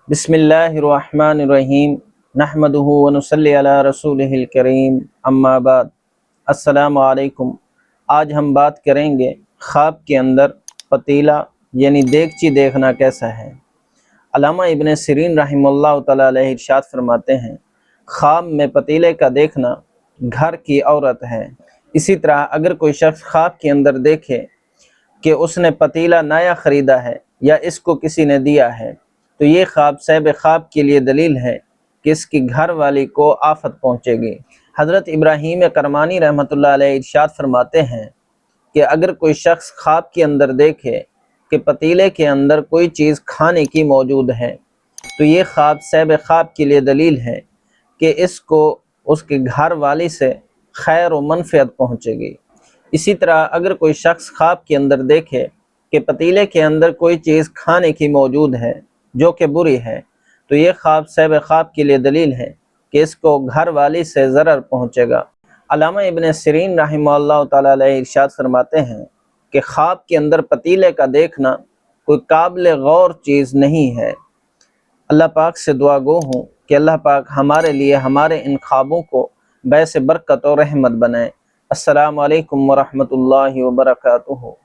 बिस्मिल्लाहिर्रहमानिर्रहीम नहमदुहु व नुसल्ली अला रसूलिहिल करीम अम्मा बाद। अस्सलामु अलैकुम। आज हम बात करेंगे ख्वाब के अंदर पतीला यानी देगची देखना कैसा है। अल्लामा इब्न सिरीन रहमतुल्लाह तआला अलैहि इरशाद फरमाते हैं, ख्वाब में पतीले का देखना घर की औरत है। इसी तरह अगर कोई शख्स ख्वाब के अंदर देखे कि उसने पतीला नया ख़रीदा है या इसको किसी ने दिया है, तो ये ख्वाब साहिब ख्वाब के लिए दलील है कि इसकी घर वाली को आफत पहुँचेगी। हज़रत इब्राहीम करमानी रहमतुल्लाह अलैहि इरशाद फरमाते हैं कि अगर कोई शख्स ख्वाब के अंदर देखे कि पतीले के अंदर कोई चीज़ खाने की मौजूद है, तो ये ख्वाब साहिब ख्वाब के लिए दलील है कि इसको उसके घर वाली से खैर व मनफ़ियत पहुँचेगी। इसी तरह अगर कोई शख्स ख्वाब के अंदर देखे कि पतीले के अंदर कोई चीज़ खाने की मौजूद है जो कि बुरी है, तो ये ख्वाब साहिब ख्वाब के लिए दलील है कि इसको घर वाली से ज़रर पहुँचेगा। अल्लामा इब्न सिरीन रहमतुल्लाह तआला अलैहि इरशाद फरमाते हैं कि ख्वाब के अंदर पतीले का देखना कोई काबिल गौर चीज़ नहीं है। अल्लाह पाक से दुआ गो हूँ कि अल्लाह पाक हमारे लिए हमारे इन ख्वाबों को बैसे बरकत और रहमत बनाए। अस्सलामु अलैकुम व रहमतुल्लाहि व बरकातुहू।